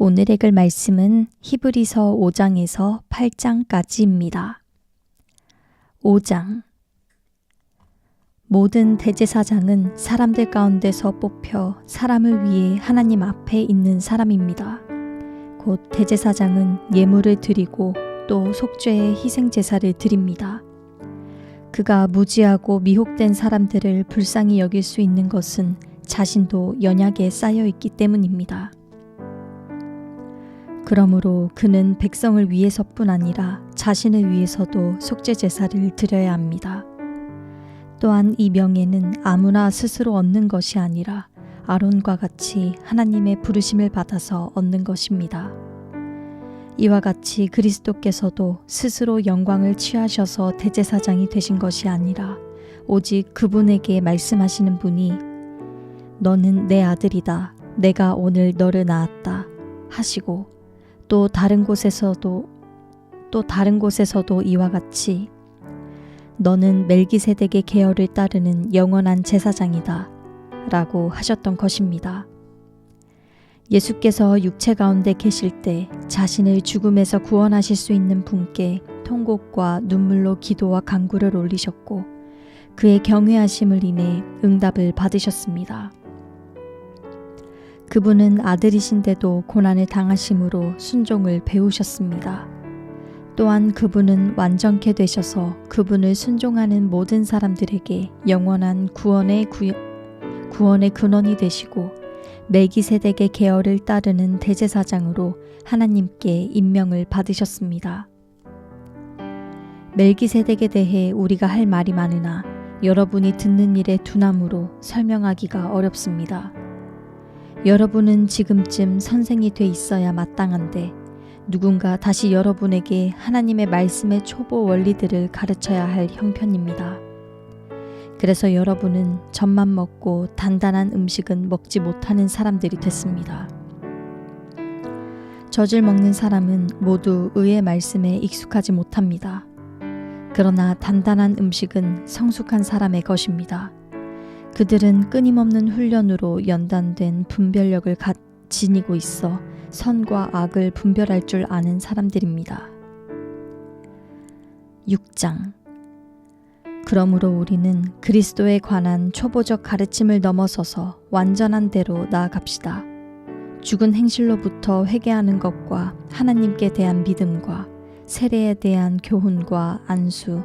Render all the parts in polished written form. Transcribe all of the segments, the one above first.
오늘 읽을 말씀은 히브리서 5장에서 8장까지입니다. 5장. 모든 대제사장은 사람들 가운데서 뽑혀 사람을 위해 하나님 앞에 있는 사람입니다. 곧 대제사장은 예물을 드리고 또 속죄의 희생제사를 드립니다. 그가 무지하고 미혹된 사람들을 불쌍히 여길 수 있는 것은 자신도 연약에 쌓여 있기 때문입니다. 그러므로 그는 백성을 위해서뿐 아니라 자신을 위해서도 속죄제사를 드려야 합니다. 또한 이 명예는 아무나 스스로 얻는 것이 아니라 아론과 같이 하나님의 부르심을 받아서 얻는 것입니다. 이와 같이 그리스도께서도 스스로 영광을 취하셔서 대제사장이 되신 것이 아니라 오직 그분에게 말씀하시는 분이 너는 내 아들이다. 내가 오늘 너를 낳았다. 하시고 또 다른 곳에서도 이와 같이 너는 멜기세덱의 계열을 따르는 영원한 제사장이다 라고 하셨던 것입니다. 예수께서 육체 가운데 계실 때 자신을 죽음에서 구원하실 수 있는 분께 통곡과 눈물로 기도와 간구를 올리셨고 그의 경외하심을 인해 응답을 받으셨습니다. 그분은 아들이신데도 고난을 당하심으로 순종을 배우셨습니다. 또한 그분은 완전케 되셔서 그분을 순종하는 모든 사람들에게 영원한 구원의 근원이 되시고 멜기세덱의 계열을 따르는 대제사장으로 하나님께 임명을 받으셨습니다. 멜기세덱에 대해 우리가 할 말이 많으나 여러분이 듣는 일에 둔함으로 설명하기가 어렵습니다. 여러분은 지금쯤 선생이 돼 있어야 마땅한데 누군가 다시 여러분에게 하나님의 말씀의 초보 원리들을 가르쳐야 할 형편입니다. 그래서 여러분은 젖만 먹고 단단한 음식은 먹지 못하는 사람들이 됐습니다. 젖을 먹는 사람은 모두 의의 말씀에 익숙하지 못합니다. 그러나 단단한 음식은 성숙한 사람의 것입니다. 그들은 끊임없는 훈련으로 연단된 분별력을 지니고 있어 선과 악을 분별할 줄 아는 사람들입니다. 6장. 그러므로 우리는 그리스도에 관한 초보적 가르침을 넘어서서 완전한 대로 나아갑시다. 죽은 행실로부터 회개하는 것과 하나님께 대한 믿음과 세례에 대한 교훈과 안수,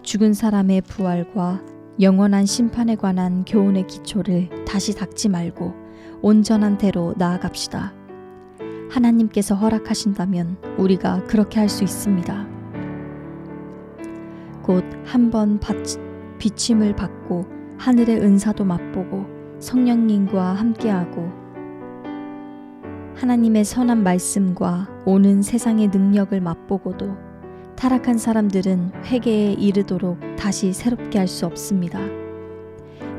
죽은 사람의 부활과 영원한 심판에 관한 교훈의 기초를 다시 닦지 말고 온전한 대로 나아갑시다. 하나님께서 허락하신다면 우리가 그렇게 할 수 있습니다. 곧 한 번 비침을 받고 하늘의 은사도 맛보고 성령님과 함께하고 하나님의 선한 말씀과 오는 세상의 능력을 맛보고도 타락한 사람들은 회개에 이르도록 다시 새롭게 할 수 없습니다.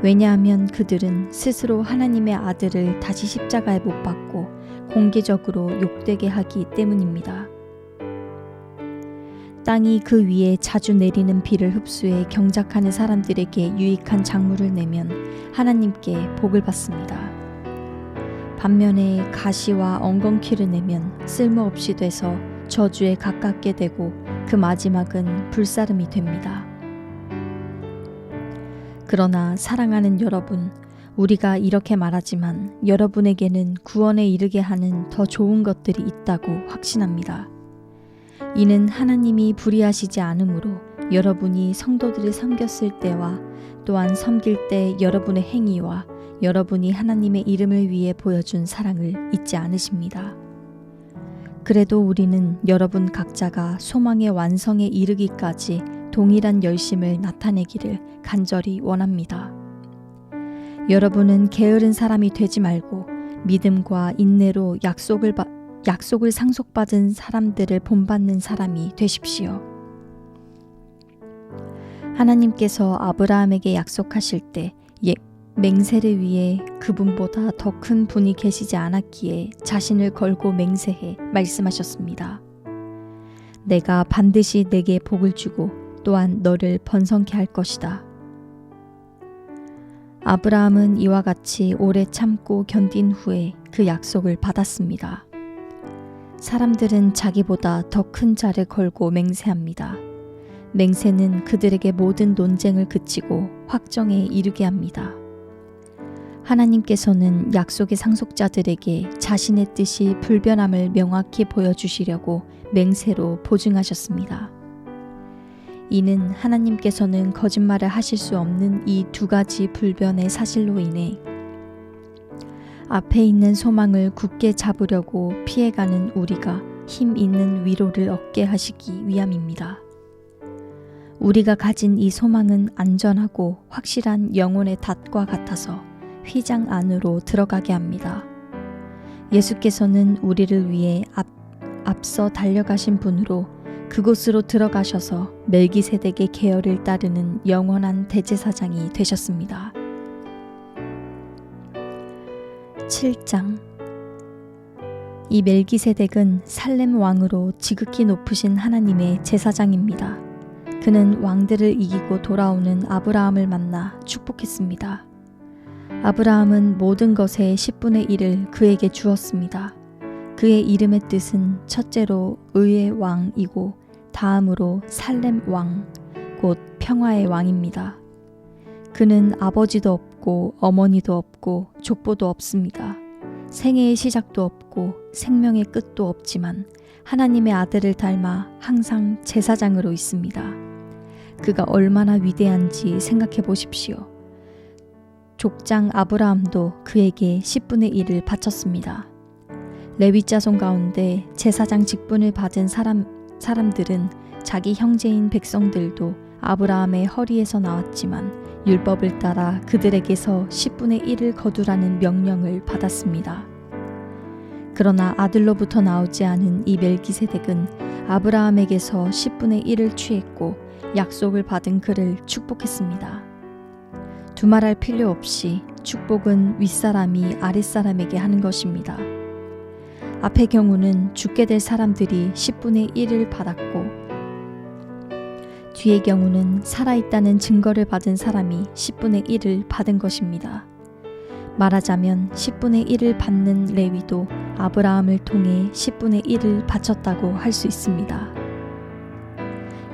왜냐하면 그들은 스스로 하나님의 아들을 다시 십자가에 못 박고 공개적으로 욕되게 하기 때문입니다. 땅이 그 위에 자주 내리는 비를 흡수해 경작하는 사람들에게 유익한 작물을 내면 하나님께 복을 받습니다. 반면에 가시와 엉겅퀴를 내면 쓸모없이 돼서 저주에 가깝게 되고 그 마지막은 불사름이 됩니다. 그러나 사랑하는 여러분, 우리가 이렇게 말하지만 여러분에게는 구원에 이르게 하는 더 좋은 것들이 있다고 확신합니다. 이는 하나님이 불의하시지 않으므로 여러분이 성도들을 섬겼을 때와 또한 섬길 때 여러분의 행위와 여러분이 하나님의 이름을 위해 보여준 사랑을 잊지 않으십니다. 그래도 우리는 여러분 각자가 소망의 완성에 이르기까지 동일한 열심을 나타내기를 간절히 원합니다. 여러분은 게으른 사람이 되지 말고 믿음과 인내로 약속을 상속받은 사람들을 본받는 사람이 되십시오. 하나님께서 아브라함에게 약속하실 때 맹세를 위해 그분보다 더 큰 분이 계시지 않았기에 자신을 걸고 맹세해 말씀하셨습니다. 내가 반드시 내게 복을 주고 또한 너를 번성케 할 것이다. 아브라함은 이와 같이 오래 참고 견딘 후에 그 약속을 받았습니다. 사람들은 자기보다 더 큰 자를 걸고 맹세합니다. 맹세는 그들에게 모든 논쟁을 그치고 확정에 이르게 합니다. 하나님께서는 약속의 상속자들에게 자신의 뜻이 불변함을 명확히 보여주시려고 맹세로 보증하셨습니다. 이는 하나님께서는 거짓말을 하실 수 없는 이 두 가지 불변의 사실로 인해 앞에 있는 소망을 굳게 잡으려고 피해가는 우리가 힘 있는 위로를 얻게 하시기 위함입니다. 우리가 가진 이 소망은 안전하고 확실한 영혼의 닷과 같아서 휘장 안으로 들어가게 합니다. 예수께서는 우리를 위해 앞서 달려가신 분으로 그곳으로 들어가셔서 멜기세덱의 계열을 따르는 영원한 대제사장이 되셨습니다. 7장. 이 멜기세덱은 살렘 왕으로 지극히 높으신 하나님의 제사장입니다. 그는 왕들을 이기고 돌아오는 아브라함을 만나 축복했습니다. 아브라함은 모든 것의 10분의 1을 그에게 주었습니다. 그의 이름의 뜻은 첫째로 의의 왕이고 다음으로 살렘 왕, 곧 평화의 왕입니다. 그는 아버지도 없고 어머니도 없고 족보도 없습니다. 생애의 시작도 없고 생명의 끝도 없지만 하나님의 아들을 닮아 항상 제사장으로 있습니다. 그가 얼마나 위대한지 생각해 보십시오. 족장 아브라함도 그에게 10분의 1을 바쳤습니다. 레위 자손 가운데 제사장 직분을 받은 사람들은 자기 형제인 백성들도 아브라함의 허리에서 나왔지만 율법을 따라 그들에게서 10분의 1을 거두라는 명령을 받았습니다. 그러나 아들로부터 나오지 않은 이 멜기세덱은 아브라함에게서 10분의 1을 취했고 약속을 받은 그를 축복했습니다. 두말할 필요 없이 축복은 윗사람이 아랫사람에게 하는 것입니다. 앞의 경우는 죽게 될 사람들이 10분의 1을 받았고 뒤의 경우는 살아있다는 증거를 받은 사람이 10분의 1을 받은 것입니다. 말하자면 10분의 1을 받는 레위도 아브라함을 통해 10분의 1을 바쳤다고 할 수 있습니다.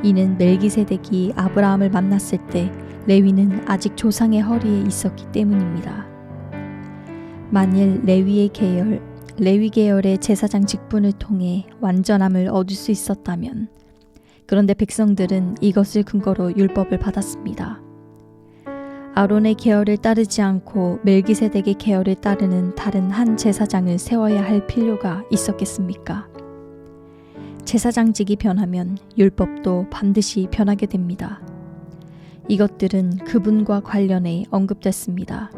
이는 멜기세덱이 아브라함을 만났을 때 레위는 아직 조상의 허리에 있었기 때문입니다. 만일 레위 계열의 제사장 직분을 통해 완전함을 얻을 수 있었다면, 그런데 백성들은 이것을 근거로 율법을 받았습니다. 아론의 계열을 따르지 않고 멜기세덱의 계열을 따르는 다른 한 제사장을 세워야 할 필요가 있었겠습니까? 제사장직이 변하면 율법도 반드시 변하게 됩니다. 이것들은 그분과 관련해 언급됐습니다.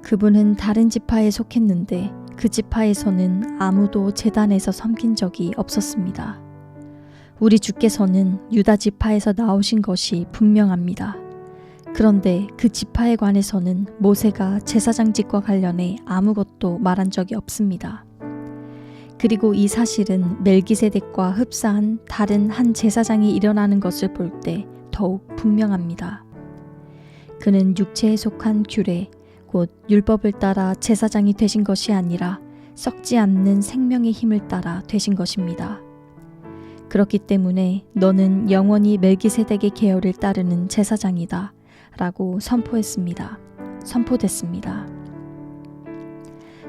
그분은 다른 지파에 속했는데 그 지파에서는 아무도 제단에서 섬긴 적이 없었습니다. 우리 주께서는 유다 지파에서 나오신 것이 분명합니다. 그런데 그 지파에 관해서는 모세가 제사장직과 관련해 아무것도 말한 적이 없습니다. 그리고 이 사실은 멜기세덱과 흡사한 다른 한 제사장이 일어나는 것을 볼 때 더욱 분명합니다. 그는 육체에 속한 규례, 곧 율법을 따라 제사장이 되신 것이 아니라 썩지 않는 생명의 힘을 따라 되신 것입니다. 그렇기 때문에 너는 영원히 멜기세덱의 계열을 따르는 제사장이다 라고 선포됐습니다.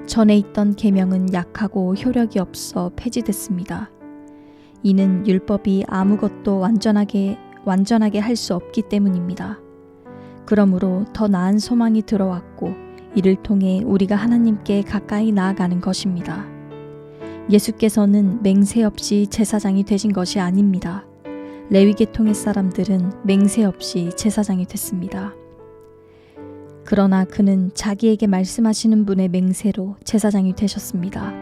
전에 있던 계명은 약하고 효력이 없어 폐지됐습니다. 이는 율법이 아무것도 완전하게 할 수 없기 때문입니다. 그러므로 더 나은 소망이 들어왔고 이를 통해 우리가 하나님께 가까이 나아가는 것입니다. 예수께서는 맹세 없이 제사장이 되신 것이 아닙니다. 레위 계통의 사람들은 맹세 없이 제사장이 됐습니다. 그러나 그는 자기에게 말씀하시는 분의 맹세로 제사장이 되셨습니다.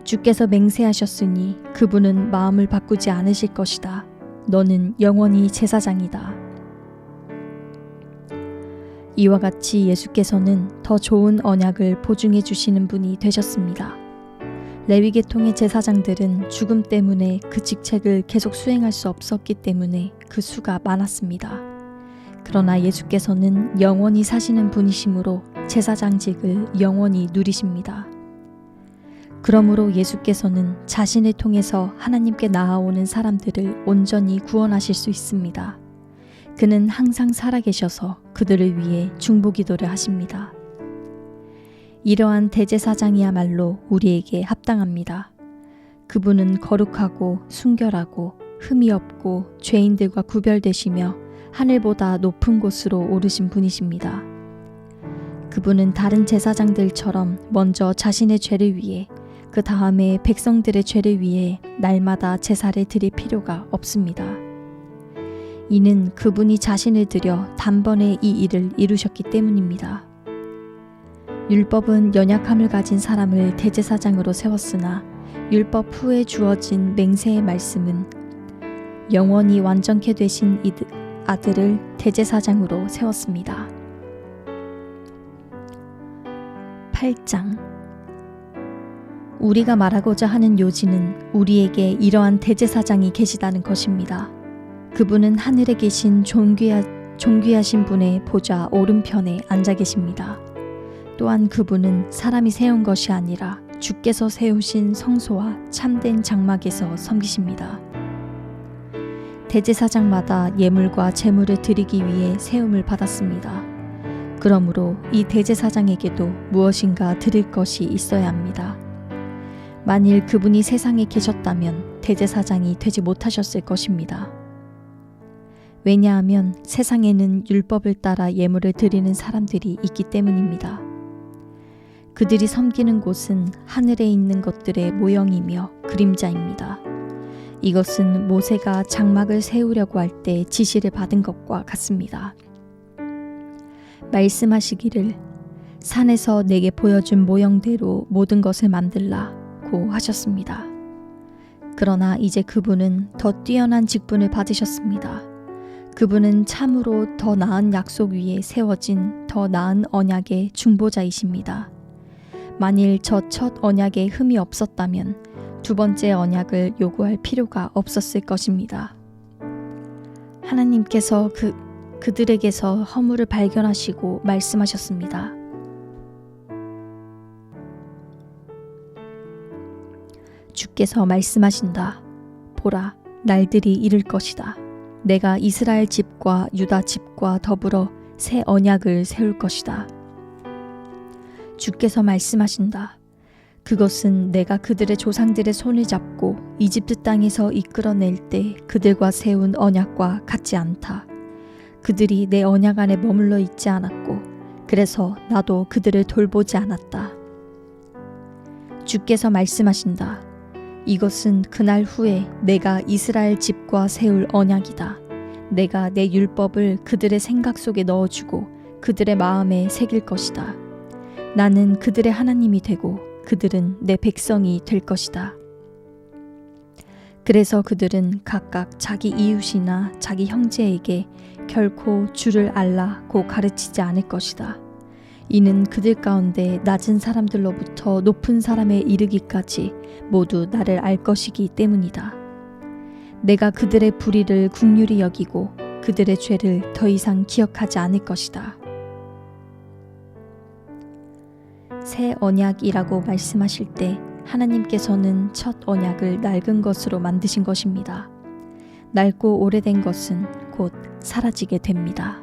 주께서 맹세하셨으니 그분은 마음을 바꾸지 않으실 것이다. 너는 영원히 제사장이다. 이와 같이 예수께서는 더 좋은 언약을 보증해 주시는 분이 되셨습니다. 레위 계통의 제사장들은 죽음 때문에 그 직책을 계속 수행할 수 없었기 때문에 그 수가 많았습니다. 그러나 예수께서는 영원히 사시는 분이시므로 제사장직을 영원히 누리십니다. 그러므로 예수께서는 자신을 통해서 하나님께 나아오는 사람들을 온전히 구원하실 수 있습니다. 그는 항상 살아계셔서 그들을 위해 중보기도를 하십니다. 이러한 대제사장이야말로 우리에게 합당합니다. 그분은 거룩하고 순결하고 흠이 없고 죄인들과 구별되시며 하늘보다 높은 곳으로 오르신 분이십니다. 그분은 다른 제사장들처럼 먼저 자신의 죄를 위해 그 다음에 백성들의 죄를 위해 날마다 제사를 드릴 필요가 없습니다. 이는 그분이 자신을 들여 단번에 이 일을 이루셨기 때문입니다. 율법은 연약함을 가진 사람을 대제사장으로 세웠으나 율법 후에 주어진 맹세의 말씀은 영원히 완전케 되신 아들을 대제사장으로 세웠습니다. 8장. 우리가 말하고자 하는 요지는 우리에게 이러한 대제사장이 계시다는 것입니다. 그분은 하늘에 계신 존귀하신 분의 보좌 오른편에 앉아 계십니다. 또한 그분은 사람이 세운 것이 아니라 주께서 세우신 성소와 참된 장막에서 섬기십니다. 대제사장마다 예물과 제물을 드리기 위해 세움을 받았습니다. 그러므로 이 대제사장에게도 무엇인가 드릴 것이 있어야 합니다. 만일 그분이 세상에 계셨다면 대제사장이 되지 못하셨을 것입니다. 왜냐하면 세상에는 율법을 따라 예물을 드리는 사람들이 있기 때문입니다. 그들이 섬기는 곳은 하늘에 있는 것들의 모형이며 그림자입니다. 이것은 모세가 장막을 세우려고 할 때 지시를 받은 것과 같습니다. 말씀하시기를 산에서 내게 보여준 모형대로 모든 것을 만들라고 하셨습니다. 그러나 이제 그분은 더 뛰어난 직분을 받으셨습니다. 그분은 참으로 더 나은 약속 위에 세워진 더 나은 언약의 중보자이십니다. 만일 저 첫 언약에 흠이 없었다면 두 번째 언약을 요구할 필요가 없었을 것입니다. 하나님께서 그들에게서 허물을 발견하시고 말씀하셨습니다. 주께서 말씀하신다. 보라, 날들이 이를 것이다. 내가 이스라엘 집과 유다 집과 더불어 새 언약을 세울 것이다. 주께서 말씀하신다. 그것은 내가 그들의 조상들의 손을 잡고 이집트 땅에서 이끌어낼 때 그들과 세운 언약과 같지 않다. 그들이 내 언약 안에 머물러 있지 않았고 그래서 나도 그들을 돌보지 않았다. 주께서 말씀하신다. 이것은 그날 후에 내가 이스라엘 집과 세울 언약이다. 내가 내 율법을 그들의 생각 속에 넣어주고 그들의 마음에 새길 것이다. 나는 그들의 하나님이 되고 그들은 내 백성이 될 것이다. 그래서 그들은 각각 자기 이웃이나 자기 형제에게 결코 주를 알라고 가르치지 않을 것이다. 이는 그들 가운데 낮은 사람들로부터 높은 사람에 이르기까지 모두 나를 알 것이기 때문이다. 내가 그들의 불의를 긍휼히 여기고 그들의 죄를 더 이상 기억하지 않을 것이다. 새 언약이라고 말씀하실 때 하나님께서는 첫 언약을 낡은 것으로 만드신 것입니다. 낡고 오래된 것은 곧 사라지게 됩니다.